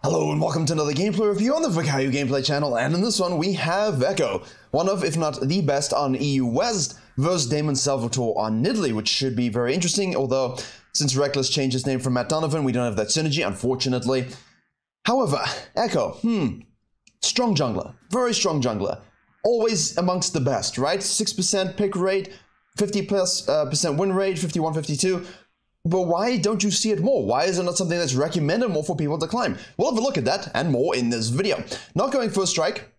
Hello and welcome to another gameplay review on the Vakayu Gameplay channel, and in this one we have Echo, one of, if not the best on EU West, versus Damon Salvatore on Nidalee, which should be very interesting, although since Rekkles changed his name from Matt Donovan, we don't have that synergy, unfortunately. However, Echo, strong jungler, very strong jungler, always amongst the best, right? 6% pick rate, 50+% win rate, 51, 52. But why don't you see it more? Why is it not something that's recommended more for people to climb? We'll have a look at that and more in this video. Not going First Strike,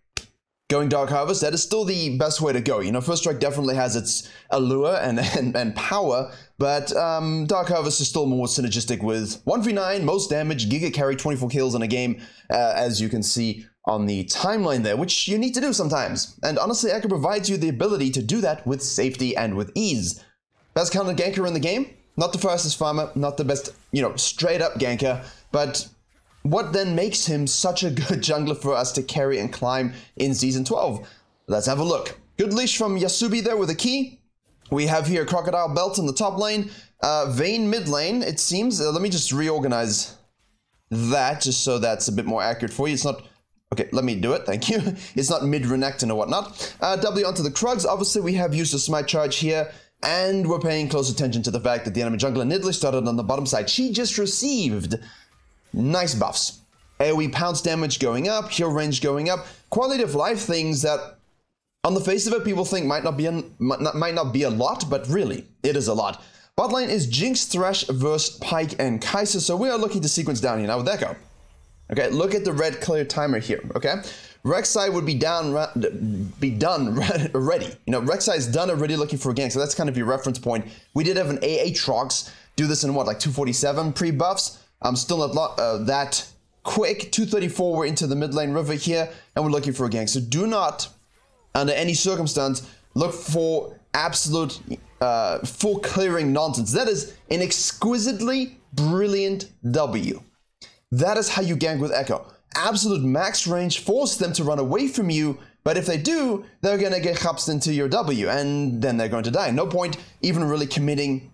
going Dark Harvest, that is still the best way to go. You know, First Strike definitely has its allure and power, but Dark Harvest is still more synergistic with 1v9, most damage, Giga carry, 24 kills in a game, as you can see on the timeline there, which you need to do sometimes. And honestly, Echo provides you the ability to do that with safety and with ease. Best counter ganker in the game? Not the fastest farmer, not the best, straight up ganker, but what then makes him such a good jungler for us to carry and climb in Season 12? Let's have a look. Good leash from Yasubi there with a key. We have here Crocodile Belt in the top lane, Vayne mid lane, it seems. Let me just reorganize that, just so that's a bit more accurate for you. It's not... Okay, let me do it, thank you. It's not mid-Renekton or whatnot. W onto the Krugs. Obviously, we have used a Smite Charge here. And we're paying close attention to the fact that the enemy jungler Nidalee started on the bottom side. She just received nice buffs. AoE pounce damage going up, heal range going up, quality of life things that, on the face of it, people think might not be a lot, but really, it is a lot. Bot lane is Jinx, Thresh versus Pyke and Kai'Sa, so we are looking to sequence down here now with Echo. Okay, look at the red clear timer here, okay? Rek'Sai would be done already. Rek'Sai is done already looking for a gank, so that's kind of your reference point. We did have an Aatrox do this in what, like 247 pre-buffs? Still not that quick. 234, we're into the mid lane river here, and we're looking for a gank. So do not, under any circumstance, look for absolute full clearing nonsense. That is an exquisitely brilliant W. That is how you gank with Echo. Absolute max range, force them to run away from you, but if they do, they're gonna get hupsed into your W, and then they're going to die. No point even really committing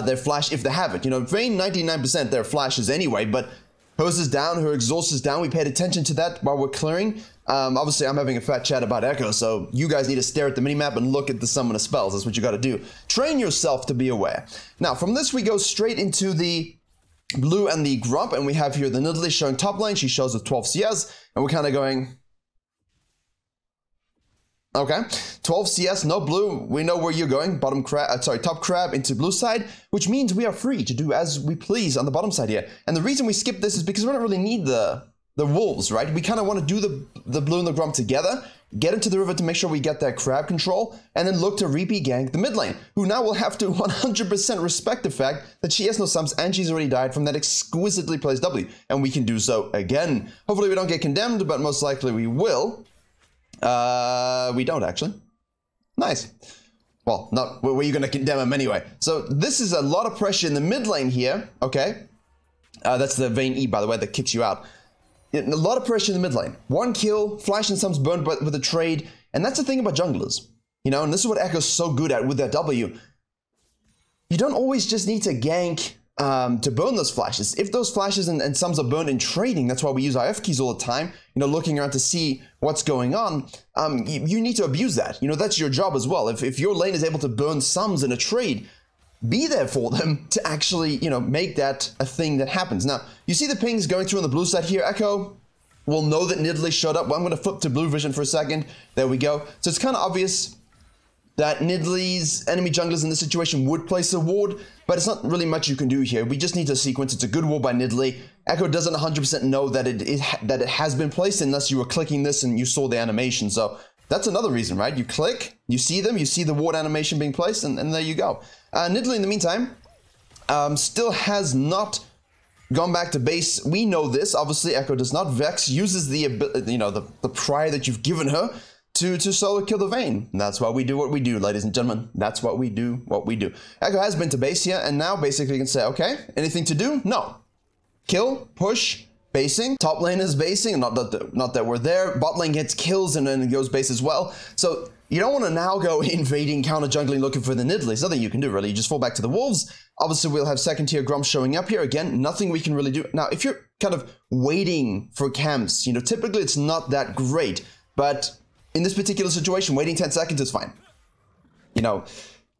their flash if they have it. Vayne, 99% their flashes anyway, but hers is down, her exhaust is down. We paid attention to that while we're clearing. Obviously, I'm having a fat chat about Echo, so you guys need to stare at the minimap and look at the summon of spells. That's what you gotta do. Train yourself to be aware. Now, from this, we go straight into the blue and the Grump, and we have here the Nidalee showing top lane. She shows with 12 CS, and we're kind of going, okay, 12 CS, no blue. We know where you're going. Top crab into blue side, which means we are free to do as we please on the bottom side here. And the reason we skip this is because we don't really need the wolves, right? We kind of want to do the blue and the Grump together, get into the river to make sure we get that crab control, and then look to repeat gank the mid lane, who now will have to 100% respect the fact that she has no sums and she's already died from that exquisitely placed W, and we can do so again. Hopefully we don't get condemned, but most likely we will. We don't actually. Nice. Well, not were you going to condemn him anyway? So this is a lot of pressure in the mid lane here, okay? That's the Vayne E, by the way, that kicks you out. A lot of pressure in the mid lane. One kill, flash and sums burned with a trade, and that's the thing about junglers. And this is what Echo's so good at with their W. You don't always just need to gank to burn those flashes. If those flashes and sums are burned in trading, that's why we use IF keys all the time, looking around to see what's going on, you need to abuse that. That's your job as well. If your lane is able to burn sums in a trade, be there for them to actually, make that a thing that happens. Now, you see the pings going through on the blue side here. Echo will know that Nidalee showed up. Well, I'm going to flip to blue vision for a second. There we go. So it's kind of obvious that Nidalee's enemy junglers in this situation would place a ward, but it's not really much you can do here. We just need to sequence. It's a good ward by Nidalee. Echo doesn't 100% know that it has been placed unless you were clicking this and you saw the animation. So that's another reason, right? You click, you see them, you see the ward animation being placed, and there you go. Nidalee, in the meantime, still has not gone back to base. We know this. Obviously, Echo does not. Vex uses the pride that you've given her to solo kill the Vayne. And that's why we do what we do, ladies and gentlemen. That's what we do, Echo has been to base here, and now basically you can say, okay, anything to do? No. Kill, push, basing. Top lane is basing, not that we're there. Bot lane gets kills and then it goes base as well. So you don't want to now go invading, counter jungling, looking for the Nidalee. There's nothing you can do, really. You just fall back to the Wolves. Obviously, we'll have second tier Gromp showing up here. Again, nothing we can really do. Now, if you're kind of waiting for camps, you know, typically it's not that great. But in this particular situation, waiting 10 seconds is fine. You know,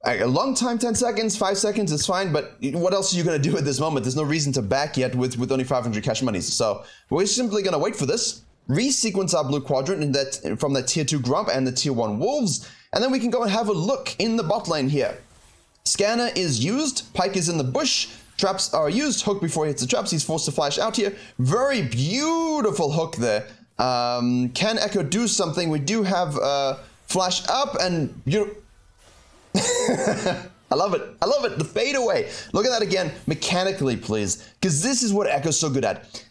a long time, 10 seconds, 5 seconds is fine. But what else are you going to do at this moment? There's no reason to back yet with only 500 cash monies. So we're simply going to wait for this. Resequence our blue quadrant in that, from the tier 2 Gromp and the tier 1 Wolves, and then we can go and have a look in the bot lane here. Scanner is used, Pyke is in the bush, traps are used, Hook before he hits the traps, he's forced to flash out here. Very beautiful hook there. Can Echo do something? We do have flash up and you. I love it. I love it. The fade away. Look at that again, mechanically, please, because this is what Echo's so good at.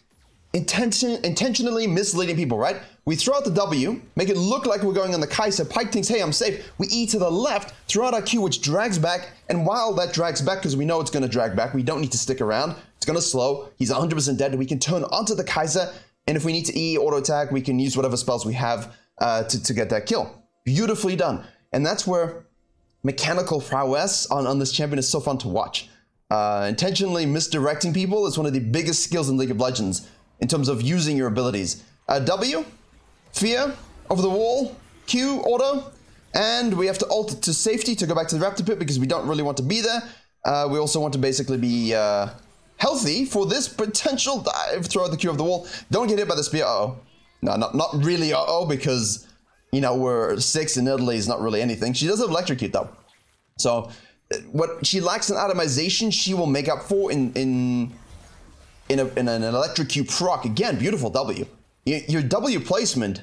Intentionally misleading people, right? We throw out the W, make it look like we're going on the Kai'Sa. Pyke thinks, hey, I'm safe. We E to the left, throw out our Q, which drags back. And while that drags back, because we know it's going to drag back, we don't need to stick around. It's going to slow. He's 100% dead. We can turn onto the Kai'Sa. And if we need to E auto attack, we can use whatever spells we have to get that kill. Beautifully done. And that's where mechanical prowess on this champion is so fun to watch. Intentionally misdirecting people is one of the biggest skills in League of Legends in terms of using your abilities. W, Fear, over the wall, Q, auto, and we have to alt it to safety to go back to the Raptor Pit because we don't really want to be there. We also want to basically be healthy for this potential dive. Throw out the Q of the wall. Don't get hit by the spear. Uh-oh. No, not really uh-oh, because, you know, we're 6 and Nidalee is not really anything. She does have electrocute though. So what she lacks in atomization, she will make up for in an electrocute proc. Again, beautiful W. Your W placement,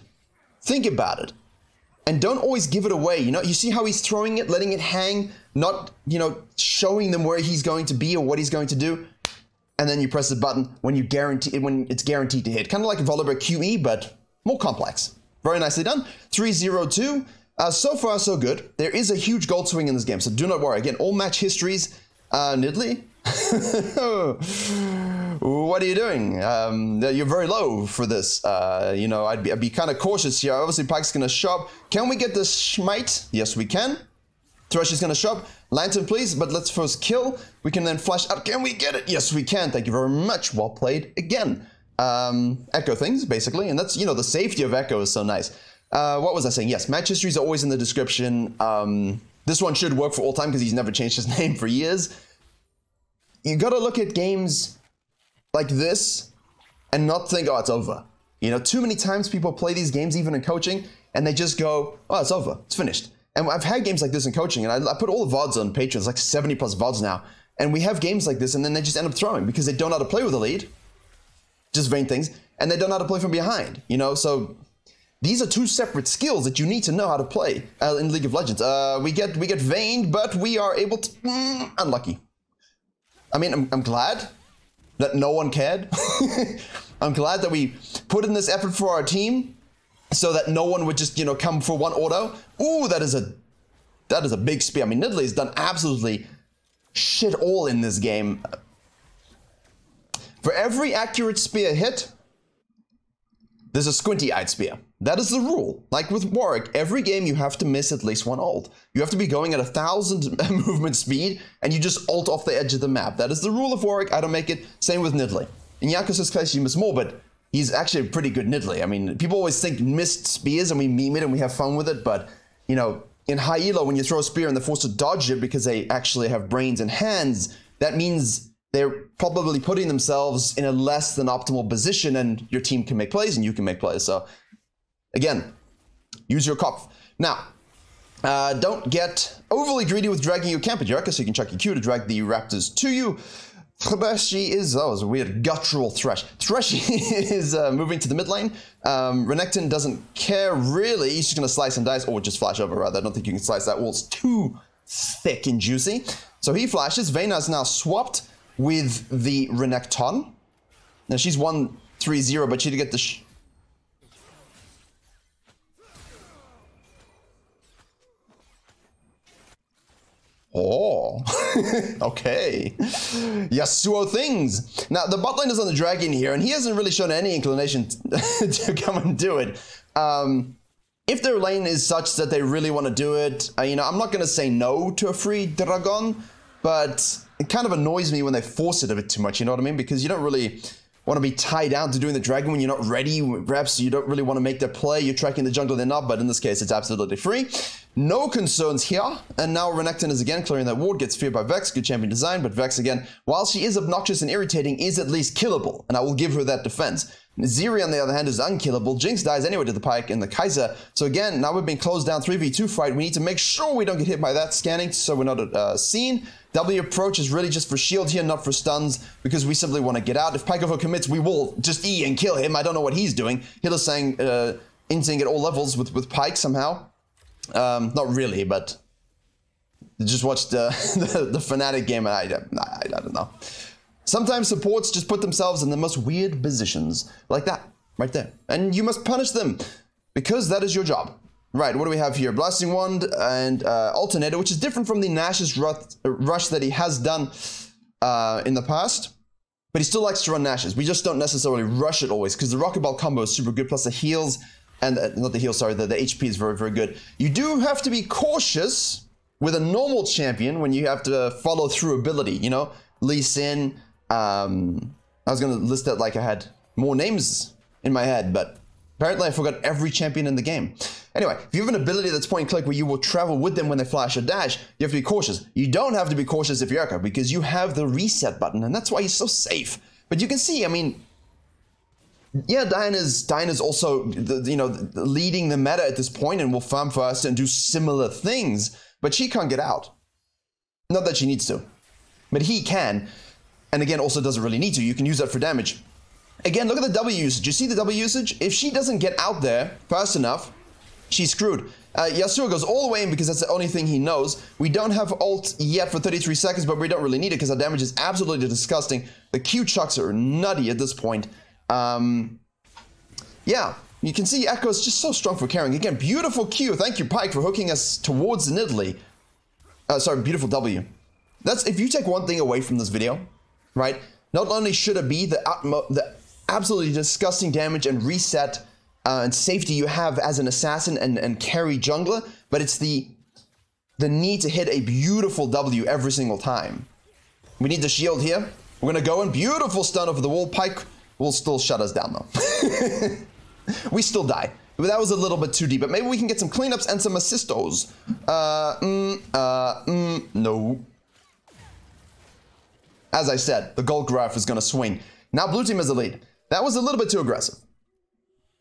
think about it. And don't always give it away. You know, you see how he's throwing it, letting it hang, not, you know, showing them where he's going to be or what he's going to do. And then you press the button when it's guaranteed to hit. Kind of like a Volibear QE, but more complex. Very nicely done. 3-0-2. So far, so good. There is a huge gold swing in this game, so do not worry. Again, all match histories. Nidalee? What are you doing? You're very low for this. You know, I'd be kind of cautious here. Obviously, Pyke's going to show up. Can we get the Smite? Yes, we can. Thresh is going to show up. Lantern, please, but let's first kill. We can then flash out. Can we get it? Yes, we can. Thank you very much. Well played again. Echo things, basically. And that's, you know, the safety of Echo is so nice. What was I saying? Yes, match histories are always in the description. This one should work for all time because he's never changed his name for years. You got to look at games like this and not think, oh, it's over. You know, too many times people play these games, even in coaching, and they just go, oh, it's over. It's finished. And I've had games like this in coaching, and I put all the VODs on Patreon. It's like 70 plus VODs now. And we have games like this, and then they just end up throwing because they don't know how to play with the lead. Just vain things. And they don't know how to play from behind, you know? So these are two separate skills that you need to know how to play in League of Legends. We get veined, but we are able to... unlucky. I mean, I'm glad that no one cared. I'm glad that we put in this effort for our team so that no one would just, you know, come for one auto. Ooh, that is a big spear. I mean, Nidalee's done absolutely shit all in this game. For every accurate spear hit, there's a squinty-eyed spear. That is the rule. Like with Warwick, every game you have to miss at least one ult. You have to be going at 1,000 movement speed, and you just ult off the edge of the map. That is the rule of Warwick. I don't make it. Same with Nidalee. In Yakos' case, you miss more, but he's actually a pretty good Nidalee. I mean, people always think missed spears, and we meme it, and we have fun with it, but, you know, in high elo, when you throw a spear and they're forced to dodge it because they actually have brains and hands, that means they're probably putting themselves in a less than optimal position, and your team can make plays, and you can make plays. So, again, use your cop. Now, don't get overly greedy with dragging your camp at Yorka, so you can chuck your Q to drag the Raptors to you. Threshy is, oh, it was a weird guttural Thresh. Threshy is moving to the mid lane. Renekton doesn't care really. He's just going to slice and dice, or just flash over rather. I don't think you can slice that wall. It's too thick and juicy. So he flashes. Vayne is now swapped with the Renekton. Now she's 1-3-0, but she did get the... Oh, okay. Yasuo things. Now, the bot lane is on the dragon here, and he hasn't really shown any inclination to come and do it. if their lane is such that they really want to do it, you know, I'm not going to say no to a free Dragon, but it kind of annoys me when they force it a bit too much, you know what I mean? Because you don't really want to be tied down to doing the Dragon when you're not ready. Perhaps you don't really want to make their play. You're tracking the jungle, they're not, but in this case, it's absolutely free. No concerns here. And now Renekton is again clearing that ward, gets feared by Vex. Good champion design, but Vex again, while she is obnoxious and irritating, is at least killable. And I will give her that defense. Zeri, on the other hand, is unkillable. Jinx dies anyway to the Pyke and the Kai'Sa. So again, now we've been closed down 3v2 fight. We need to make sure we don't get hit by that scanning so we're not seen. W approach is really just for shield here, not for stuns, because we simply want to get out. If Pyke commits, we will just E and kill him. I don't know what he's doing. Hylissang inting at all levels with Pyke somehow. Not really, but just watch the Fnatic game and I don't know. Sometimes supports just put themselves in the most weird positions, like that, right there. And you must punish them, because that is your job. Right, what do we have here? Blasting Wand and Alternator, which is different from the Nash's rush that he has done in the past. But he still likes to run Nash's. We just don't necessarily rush it always, because the Rocket Ball combo is super good, plus the heals, and not the heals, sorry, the HP is very, very good. You do have to be cautious with a normal champion when you have to follow through ability, you know? Lee Sin, I was going to list that like I had more names in my head, but apparently I forgot every champion in the game. Anyway, if you have an ability that's point and click where you will travel with them when they flash or dash, you have to be cautious. You don't have to be cautious if you're Echo, because you have the reset button, and that's why he's so safe. But you can see, I mean, yeah, Diana's also, leading the meta at this point and will farm for us and do similar things, but she can't get out. Not that she needs to, but he can. And again, also doesn't really need to. You can use that for damage. Again, look at the W usage. You see the W usage? If she doesn't get out there fast enough, she's screwed. Yasuo goes all the way in because that's the only thing he knows. We don't have ult yet for 33 seconds, but we don't really need it because our damage is absolutely disgusting. The Q chucks are nutty at this point. Yeah, you can see Echo's just so strong for carrying. Again, beautiful Q. Thank you, Pyke, for hooking us towards Nidalee. Sorry, beautiful W. That's, if you take one thing away from this video, right? Not only should it be the absolutely disgusting damage and reset and safety you have as an assassin and carry jungler, but it's the need to hit a beautiful W every single time. We need the shield here. We're gonna go in, beautiful stun over the wall. Pyke will still shut us down though. We still die. But that was a little bit too deep, but maybe we can get some cleanups and some assistos. No. As I said, the gold graph is gonna swing. Now blue team has the lead. That was a little bit too aggressive.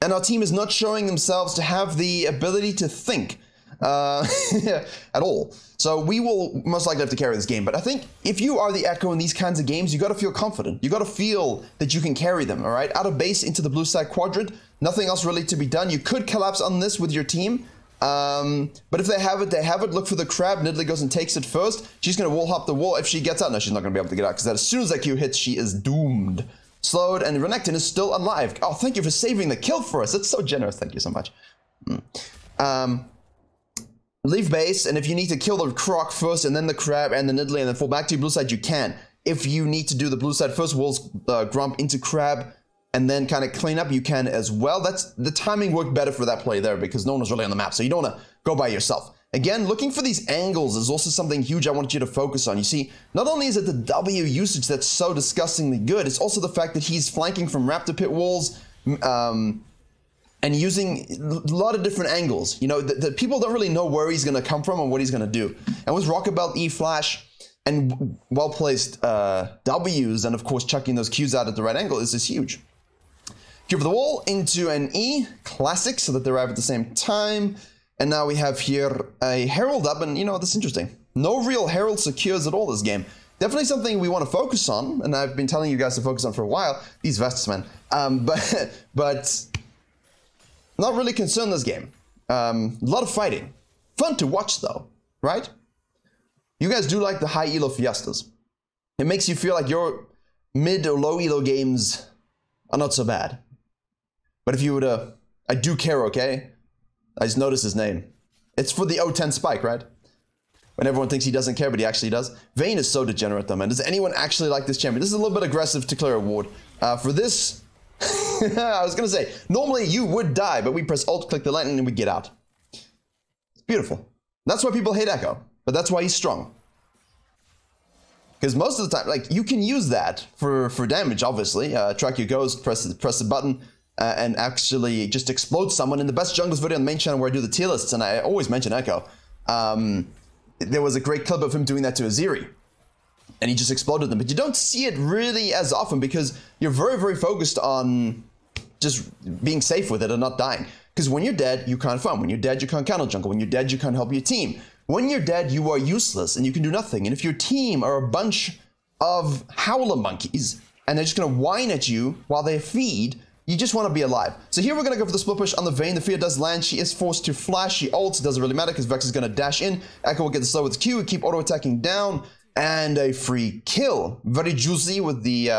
And our team is not showing themselves to have the ability to think at all. So we will most likely have to carry this game. But I think if you are the Echo in these kinds of games, you got to feel confident. You got to feel that you can carry them, all right? Out of base into the blue side quadrant, nothing else really to be done. You could collapse on this with your team. But if they have it, they have it. Look for the crab. Nidalee goes and takes it first. She's going to wall hop the wall. If she gets out, no, she's not going to be able to get out because as soon as that Q hits, she is doomed. Slowed, and Renekton is still alive. Oh, thank you for saving the kill for us. That's so generous. Thank you so much. Leave base, and if you need to kill the Croc first, and then the crab, and the Nidalee, and then fall back to your blue side, you can. If you need to do the blue side first, walls Grump into crab, and then kind of clean up, you can as well. That's the timing worked better for that play there because no one was really on the map, so you don't want to go by yourself. Again, looking for these angles is also something huge I want you to focus on. You see, not only is it the W usage that's so disgustingly good, it's also the fact that he's flanking from Raptor Pit walls and using a lot of different angles. You know, the people don't really know where he's going to come from and what he's going to do. And with Rocket Belt, E-Flash, and well-placed Ws, and of course chucking those Qs out at the right angle is huge. Q for the wall into an E, classic, so that they arrive at the same time. And now we have here a Herald up, and you know, that's interesting. No real Herald secures at all this game. Definitely something we want to focus on, and I've been telling you guys to focus on for a while. These vests, man. But not really concerned this game. A lot of fighting. Fun to watch though, right? You guys do like the high elo fiestas. It makes you feel like your mid or low elo games are not so bad. But if you were to, I do care, okay? I just noticed his name. It's for the O10 spike, right? When everyone thinks he doesn't care, but he actually does. Vayne is so degenerate though, man. Does anyone actually like this champion? This is a little bit aggressive to clear a ward. For this, I was gonna say, normally you would die, but we press Alt, click the lightning, and we get out. Beautiful. That's why people hate Echo, but that's why he's strong. Because most of the time, like, you can use that for damage, obviously. Track your ghost, press the button, and actually just explode someone. In the best jungles video on the main channel where I do the tier lists, and I always mention Echo, there was a great clip of him doing that to Aziri. And he just exploded them. But you don't see it really as often because you're very, very focused on just being safe with it and not dying. Because when you're dead, you can't farm. When you're dead, you can't counter jungle. When you're dead, you can't help your team. When you're dead, you are useless and you can do nothing. And if your team are a bunch of howler monkeys and they're just going to whine at you while they feed, you just want to be alive. So here we're going to go for the split push on the Vayne. The Fear does land. She is forced to flash. She ults. It doesn't really matter because Vex is going to dash in. Echo will get the slow with Q, keep auto-attacking down, and a free kill. Very juicy with the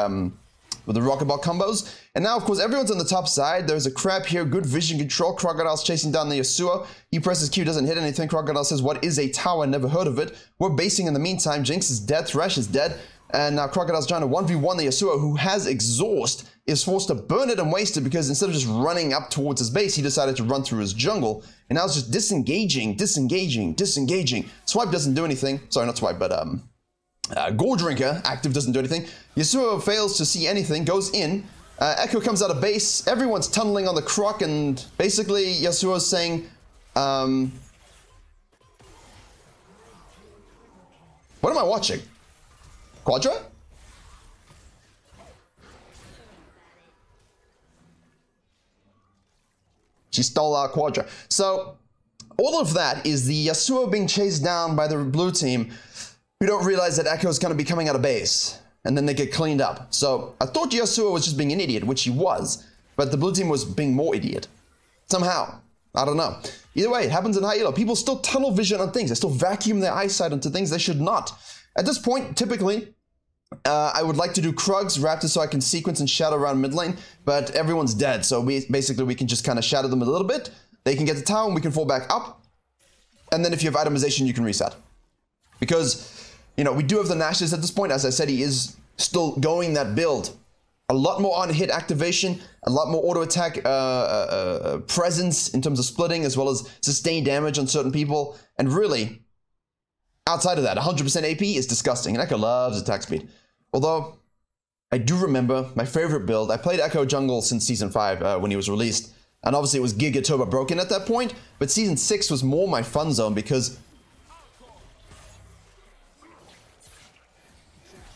rocket ball combos. And now, of course, everyone's on the top side. There's a crab here. Good vision control. Crocodile's chasing down the Yasuo. He presses Q, doesn't hit anything. Crocodile says, what is a tower? Never heard of it. We're basing in the meantime. Jinx is dead. Thresh is dead. And now Crocodile's trying to 1v1 the Yasuo, who has exhaust, is forced to burn it and waste it because instead of just running up towards his base, he decided to run through his jungle. And now it's just disengaging. Swipe doesn't do anything. Sorry, not Swipe, but Gore Drinker, active, doesn't do anything. Yasuo fails to see anything, goes in. Echo comes out of base. Everyone's tunneling on the Croc, and basically Yasuo's saying, what am I watching? Quadra? She stole our Quadra. So, all of that is the Yasuo being chased down by the blue team. We don't realize that Echo is going to be coming out of base, and then they get cleaned up. So I thought Yasuo was just being an idiot, which he was, but the blue team was being more idiot. Somehow. I don't know. Either way, it happens in high elo. People still tunnel vision on things. They still vacuum their eyesight onto things they should not. At this point, typically, I would like to do Krugs, Raptors, so I can sequence and shadow around mid lane, but everyone's dead, so we can just kind of shadow them a little bit. They can get the tower, and we can fall back up. And then if you have itemization, you can reset. Because, you know, we do have the Nashes at this point. As I said, he is still going that build. A lot more on hit activation, a lot more auto attack presence in terms of splitting, as well as sustained damage on certain people. And really, outside of that, 100% AP is disgusting. And Echo loves attack speed. Although, I do remember my favorite build. I played Echo Jungle since Season 5 when he was released. And obviously it was Giga Turbo broken at that point. But Season 6 was more my fun zone because,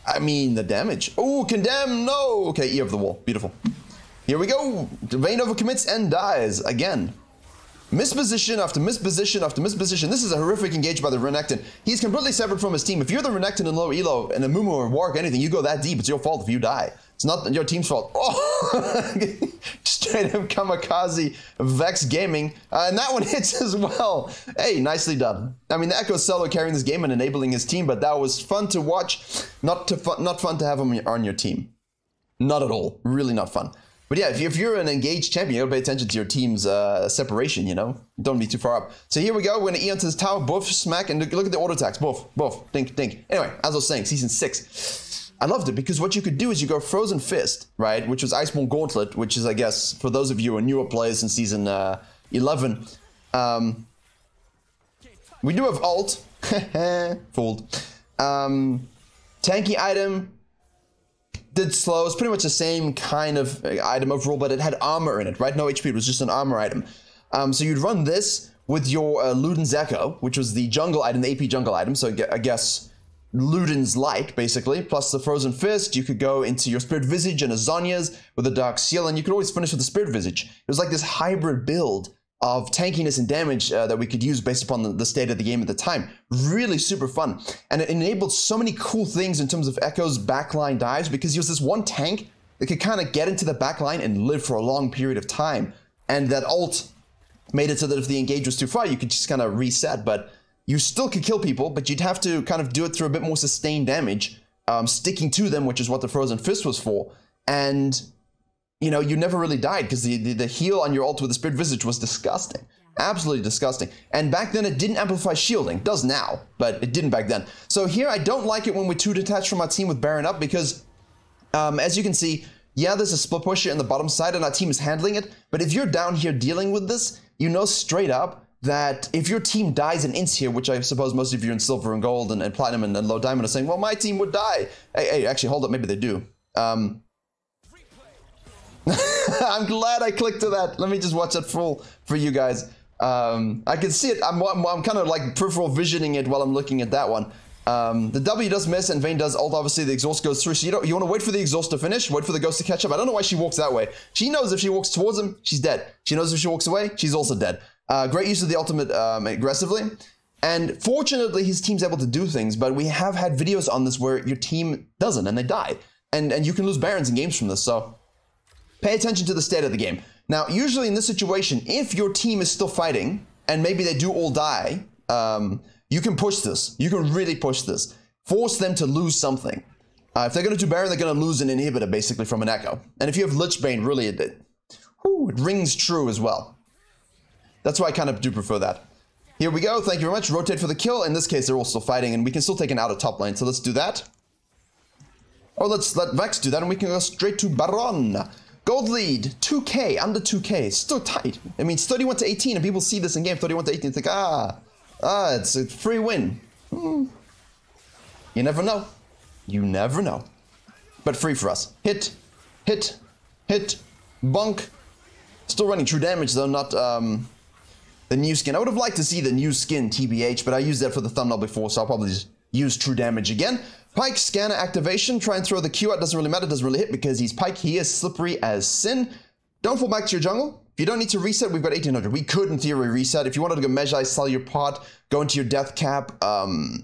I mean, the damage. Oh, condemn, no. Okay, Ear of the Wall, beautiful. Here we go. Vayne overcommits and dies again. Misposition after misposition after misposition. This is a horrific engage by the Renekton. He's completely separate from his team. If you're the Renekton in low elo and a Mumu or Warg, anything, you go that deep, it's your fault if you die. It's not your team's fault. Oh, straight up kamikaze Vex Gaming. And that one hits as well. Hey, nicely done. I mean, the Echo solo carrying this game and enabling his team, but that was fun to watch. Not fun to have him on your team. Not at all. Really not fun. But yeah, if you're an engaged champion, you gotta pay attention to your team's separation, you know? Don't be too far up. So here we go, we're gonna E onto this tower, both smack, and look at the auto attacks, both, dink, dink. Anyway, as I was saying, Season 6. I loved it because what you could do is you go Frozen Fist, right? Which was Iceborne Gauntlet, which is, I guess, for those of you who are newer players in Season 11. We do have ult. Fooled. Tanky item. Did slow. It's pretty much the same kind of item overall, but it had armor in it, right? No HP, it was just an armor item. So you'd run this with your Luden's Echo, which was the jungle item, the AP jungle item. So I guess Luden's like, basically, plus the Frozen Fist. You could go into your Spirit Visage and a Zhonya's with a Dark Seal, and you could always finish with the Spirit Visage. It was like this hybrid build of tankiness and damage that we could use based upon the state of the game at the time. Really super fun. And it enabled so many cool things in terms of Echo's backline dives because he was this one tank that could kind of get into the backline and live for a long period of time. And that ult made it so that if the engage was too far, you could just kind of reset. But you still could kill people, but you'd have to kind of do it through a bit more sustained damage, sticking to them, which is what the Frozen Fist was for. And you know, you never really died because the heal on your ult with the Spirit Visage was disgusting. Absolutely disgusting. And back then it didn't amplify shielding. It does now, but it didn't back then. So here I don't like it when we're too detached from our team with Baron up because as you can see, yeah, there's a split push here in the bottom side and our team is handling it. But if you're down here dealing with this, you know straight up that if your team dies in ints here, which I suppose most of you in silver and gold and platinum and low diamond are saying, well, my team would die. Hey, actually, hold up, maybe they do. I'm glad I clicked to that. Let me just watch that full for you guys. I can see it. I'm kind of like peripheral visioning it while I'm looking at that one. The W does miss and Vayne does ult. Obviously, the exhaust goes through. So you want to wait for the exhaust to finish, wait for the ghost to catch up. I don't know why she walks that way. She knows if she walks towards him, she's dead. She knows if she walks away, she's also dead. Great use of the ultimate aggressively. And fortunately, his team's able to do things, but we have had videos on this where your team doesn't and they die. And you can lose Barons in games from this. So pay attention to the state of the game. Now, usually in this situation, if your team is still fighting and maybe they do all die, you can push this. You can really push this. Force them to lose something. If they're going to do Baron, they're going to lose an inhibitor basically from an Echo. And if you have Lich Bane, really, it rings true as well. That's why I kind of do prefer that. Here we go. Thank you very much. Rotate for the kill. In this case, they're all still fighting, and we can still take an out of top lane. So let's do that. Or let's let Vex do that, and we can go straight to Baron. Gold lead, 2k, under 2k. Still tight. I mean, it's 31 to 18, and people see this in game, 31 to 18, think, it's a free win. You never know. You never know. But free for us. Hit, hit, hit, bunk. Still running true damage, though, not the new skin. I would have liked to see the new skin, TBH, but I used that for the thumbnail before, so I'll probably just use true damage again. Pyke, scanner activation, try and throw the Q out, doesn't really matter, doesn't really hit because he's Pyke, he is slippery as sin. Don't fall back to your jungle. If you don't need to reset, we've got 1800. We could, in theory, reset. If you wanted to go Mejai, sell your pot, go into your death cap. The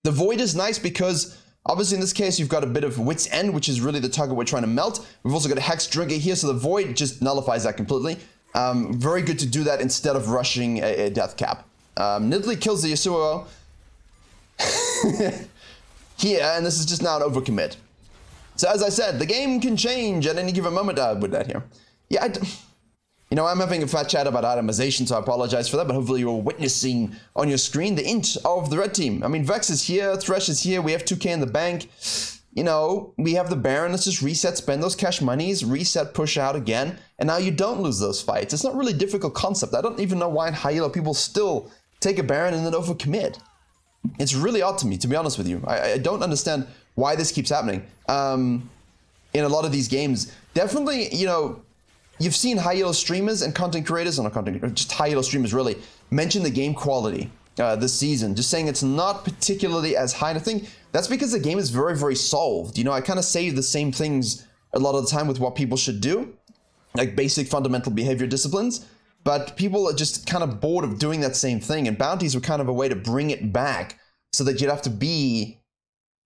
Void is nice because, obviously, in this case, you've got a bit of Wit's End, which is really the target we're trying to melt. We've also got a Hex Trigger here, so the Void just nullifies that completely. Very good to do that instead of rushing a death cap. Nidalee kills the Yasuo here, and this is just now an overcommit. So as I said, the game can change at any given moment with that here. Yeah, you know, I'm having a fat chat about itemization, so I apologize for that, but hopefully you're witnessing on your screen the int of the red team. I mean, Vex is here, Thresh is here, we have 2k in the bank. You know, we have the Baron, let's just reset, spend those cash monies, reset, push out again, and now you don't lose those fights. It's not really a difficult concept. I don't even know why in high elo people still take a Baron and then overcommit. It's really odd to me, to be honest with you. I don't understand why this keeps happening in a lot of these games. Definitely, you know, you've seen high elo streamers and content creators, or not content, just high elo streamers really, mention the game quality this season, just saying it's not particularly as high. And I think that's because the game is very, very solved. You know, I kind of say the same things a lot of the time with what people should do, like basic fundamental behavior disciplines. But people are just kind of bored of doing that same thing. And bounties were kind of a way to bring it back so that you'd have to be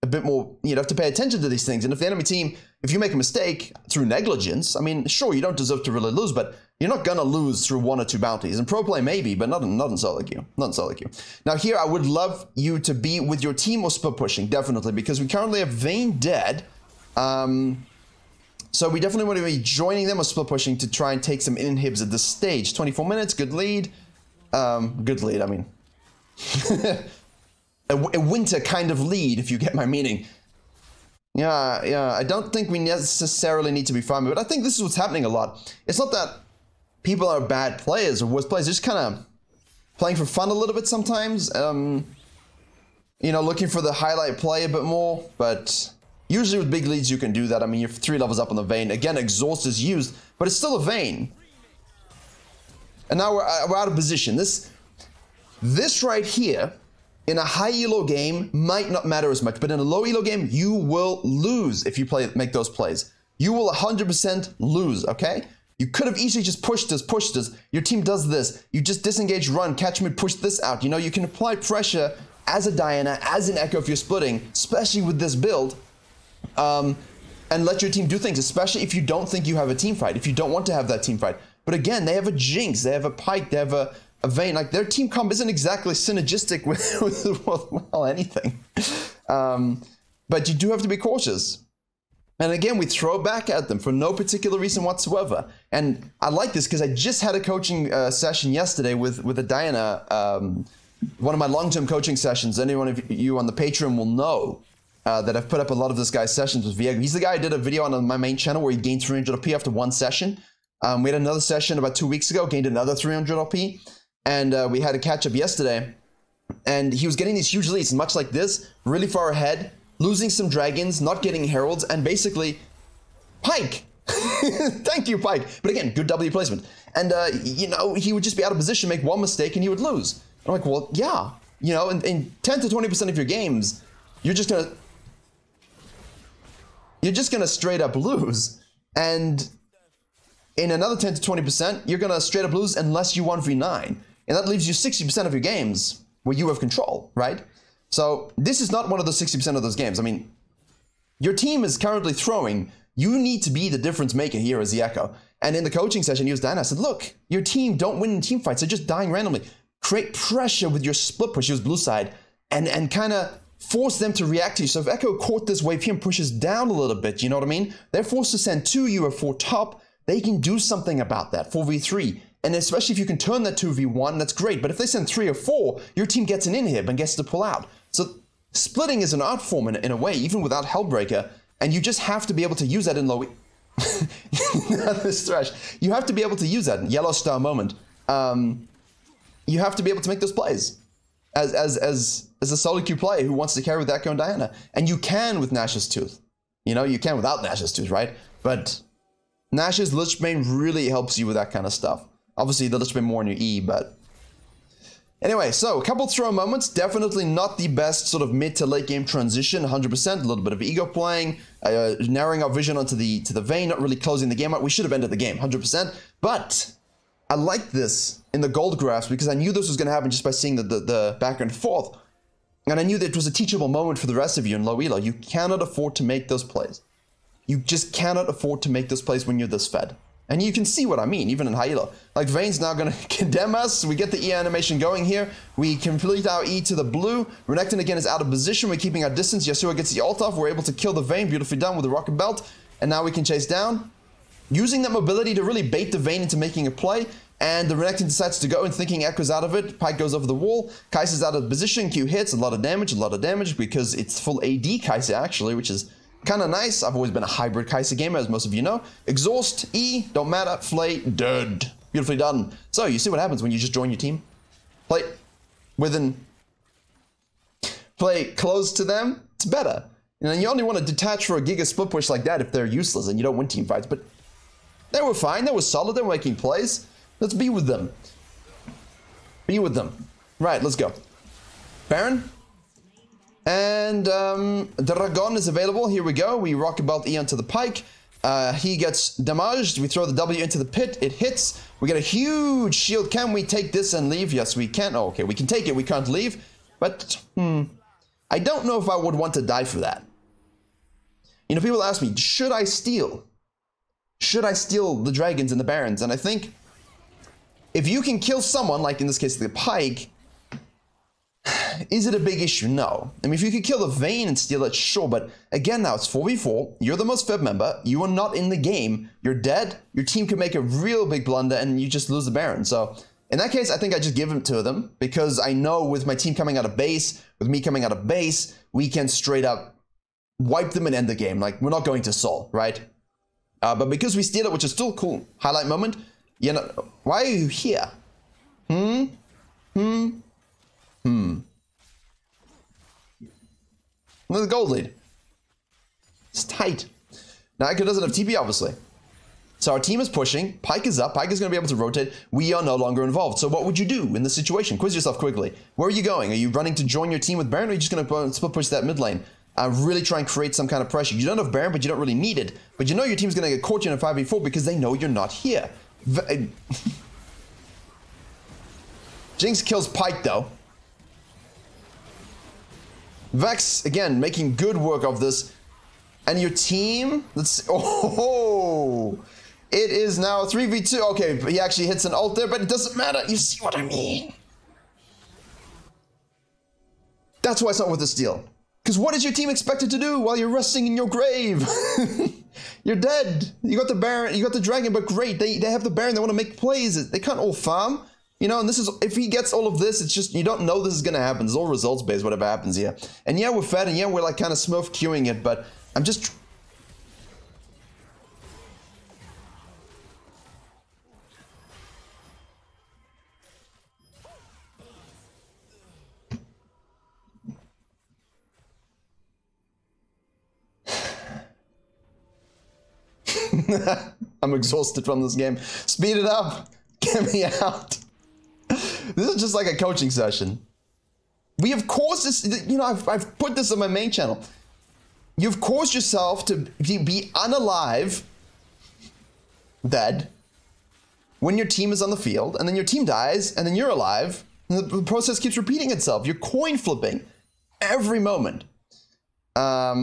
a bit more, you'd have to pay attention to these things. And if the enemy team, if you make a mistake through negligence, I mean, sure, you don't deserve to really lose, but you're not going to lose through 1 or 2 bounties. In pro play, maybe, but not in solo queue. Not in solo queue. Now here, I would love you to be with your team or split pushing, definitely, because we currently have Vayne dead. So we definitely want to be joining them or split pushing to try and take some inhibs at this stage. 24 minutes, good lead. Good lead, I mean. a winter kind of lead, if you get my meaning. Yeah, I don't think we necessarily need to be farming, but I think this is what's happening a lot. It's not that people are bad players or worse players, they're just kind of playing for fun a little bit sometimes. You know, looking for the highlight play a bit more, but usually with big leads you can do that. I mean, you're 3 levels up on the Vayne. Again, exhaust is used, but it's still a Vayne. And now we're out of position. This right here, in a high elo game, might not matter as much, but in a low elo game, you will lose if you make those plays. You will 100% lose, okay? You could have easily just pushed this. Your team does this. You just disengage, run, catch mid, push this out. You know, you can apply pressure as a Diana, as an Echo if you're splitting, especially with this build, and let your team do things, especially if you don't think you have a team fight, if you don't want to have that team fight. But again, they have a Jinx, they have a Pyke, they have a Vayne. Like, their team comp isn't exactly synergistic with well, anything. But you do have to be cautious. And again, we throw back at them for no particular reason whatsoever. And I like this because I just had a coaching session yesterday with a Diana, one of my long-term coaching sessions. Anyone of you on the Patreon will know that I've put up a lot of this guy's sessions with Viego. He's the guy I did a video on my main channel where he gained 300 OP after 1 session. We had another session about 2 weeks ago, gained another 300 OP. and we had a catch up yesterday, and he was getting these huge leads, much like this, really far ahead, losing some dragons, not getting heralds, and basically, Pyke. Thank you, Pyke. But again, good W placement. And, you know, he would just be out of position, make one mistake, and he would lose. I'm like, well, yeah. You know, in 10 to 20% of your games, you're just gonna straight up lose. And in another 10 to 20%, you're gonna straight up lose unless you 1v9. And that leaves you 60% of your games where you have control, right? So this is not one of those 60% of those games. I mean, your team is currently throwing. You need to be the difference maker here as the Echo. And in the coaching session, he was dying. I said, look, your team don't win in team fights. They're just dying randomly. Create pressure with your split push. He was blue side. And kind of force them to react to you. So if Echo caught this wave here and pushes down a little bit, you know what I mean? They're forced to send 2, you have 4 top. They can do something about that, 4v3. And especially if you can turn that 2v1, that's great. But if they send 3 or 4, your team gets an inhib and gets to pull out. So splitting is an art form in a way, even without Hellbreaker. And you just have to be able to use that in low... this thresh. You have to be able to use that in Yellow Star moment. You have to be able to make those plays as a solo queue player who wants to carry with Echo and Diana. And you can with Nash's Tooth. You know, you can without Nash's Tooth, right? But Nash's Lich Bane really helps you with that kind of stuff. Obviously, the Lich Bane more in your E, but... Anyway, so a couple throw moments. Definitely not the best sort of mid to late game transition, 100%. A little bit of ego playing, narrowing our vision onto the Vayne, not really closing the game out. We should have ended the game, 100%. But I like this in the gold graphs because I knew this was going to happen just by seeing the back and forth. And I knew that it was a teachable moment for the rest of you in low elo. You cannot afford to make those plays. You just cannot afford to make those plays when you're this fed. And you can see what I mean, even in high elo. Like, Vayne's now going to condemn us. We get the E animation going here. We complete our E to the blue. Renekton again is out of position. We're keeping our distance. Yasuo gets the ult off. We're able to kill the Vayne. Beautifully done with the rocket belt. And now we can chase down. Using that mobility to really bait the Vayne into making a play. And the Renekton decides to go and thinking Echo's out of it. Pyke goes over the wall. Kai'Sa's out of position. Q hits. A lot of damage because it's full AD Kai'Sa actually, which is kind of nice. I've always been a hybrid Kai'Sa gamer, as most of you know. Exhaust, E, don't matter, Flay, dead. Beautifully done. So, you see what happens when you just join your team? Play close to them, it's better. And you only want to detach for a Giga split push like that if they're useless and you don't win team fights. But they were fine, they were solid, they were making plays. Let's be with them. Be with them. Right, let's go. Baron. And Dragon is available. Here we go. We rocket belt E onto the Pyke. He gets damaged. We throw the W into the pit. It hits. We get a huge shield. Can we take this and leave? Yes, we can. Oh, okay, we can take it. We can't leave. But, I don't know if I would want to die for that. You know, people ask me, should I steal? Should I steal the dragons and the barons? And I think if you can kill someone, like in this case the Pyke, is it a big issue? No. I mean, if you could kill the Vayne and steal it, sure. But again, now it's 4v4. You're the most fed member. You are not in the game. You're dead. Your team could make a real big blunder and you just lose the Baron. So in that case, I think I just give him to them because I know with my team coming out of base, with me coming out of base, we can straight up wipe them and end the game. Like, we're not going to Sol, right? But because we steal it, which is still cool, highlight moment, you know, why are you here? Another gold lead. It's tight. Now, Echo doesn't have TP, obviously. So our team is pushing. Pyke is up. Pyke is going to be able to rotate. We are no longer involved. So what would you do in this situation? Quiz yourself quickly. Where are you going? Are you running to join your team with Baron, or are you just going to split push that mid lane? Really try and create some kind of pressure. You don't have Baron, but you don't really need it. But you know your team's going to get caught in a 5v4 because they know you're not here. Jinx kills Pyke, though. Vex, again, making good work of this. And your team, let's, oh, it is now 3v2. Okay, he actually hits an ult there, but it doesn't matter. You see what I mean? That's why it's not worth the steal. Because what is your team expected to do while you're resting in your grave? You're dead. You got the Baron, you got the Dragon, but great. They have the Baron, they want to make plays. They can't all farm. You know, and this is, if he gets all of this, it's just, you don't know this is going to happen. It's all results based, whatever happens here. And yeah, we're fed, and yeah, we're like kind of smurf queuing it, but I'm just... I'm exhausted from this game. Speed it up. Get me out. This is just like a coaching session. We have caused this, you know, I've put this on my main channel. You've caused yourself to be unalive, dead, when your team is on the field, and then your team dies, and then you're alive, and the process keeps repeating itself. You're coin flipping every moment. But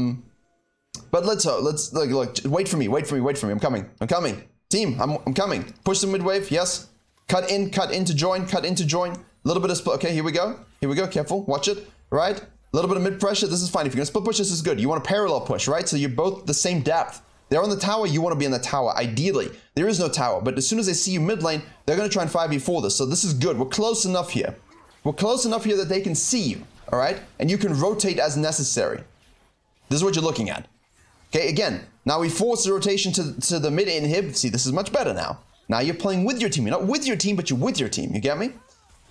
let's look, wait for me. I'm coming. Team, I'm coming. Push the mid wave, yes. Cut in to join. A little bit of split. Okay, here we go. Careful, watch it, right? A little bit of mid pressure, this is fine. If you're gonna split push, this is good. You want a parallel push, right? So you're both the same depth. They're on the tower, you want to be in the tower, ideally. There is no tower, but as soon as they see you mid lane, they're gonna try and 5v4 this. So this is good, we're close enough here. We're close enough here that they can see you, all right? And you can rotate as necessary. This is what you're looking at. Okay, again, now we force the rotation to the mid inhib. See, this is much better now. Now you're playing with your team. You're not with your team, but you're with your team. You get me?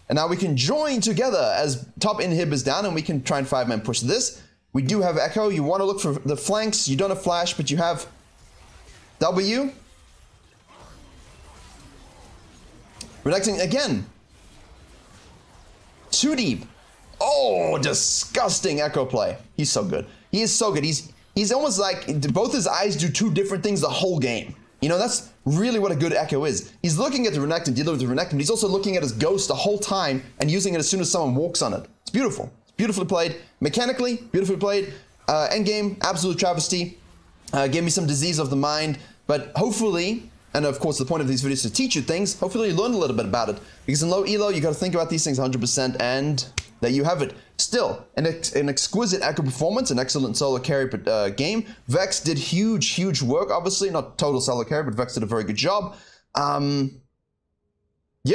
And now we can join together as top inhib is down, and we can try and 5-man push this. We do have Echo. You want to look for the flanks. You don't have Flash, but you have W. Renekton again. Too deep. Oh, disgusting Echo play. He's so good. He is so good. He's almost like both his eyes do two different things the whole game. You know, that's really what a good Echo is. He's looking at the Renekton, dealing with the Renekton, but he's also looking at his ghost the whole time and using it as soon as someone walks on it. It's beautiful. It's beautifully played. Mechanically, beautifully played. Endgame, absolute travesty. Gave me some disease of the mind, but hopefully, and of course the point of these videos is to teach you things, hopefully you learn a little bit about it. Because in low elo, you got to think about these things 100%, and there you have it. Still, an exquisite Echo performance, an excellent solo carry game. Vex did huge work, obviously. Not total solo carry, but Vex did a very good job. Yeah,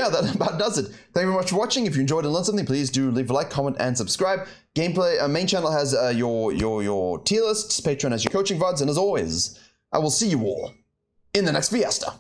that about does it. Thank you very much for watching. If you enjoyed and learned something, please do leave a like, comment, and subscribe. Gameplay, main channel has your tier lists, Patreon has your coaching VODs, and as always, I will see you all in the next Fiesta.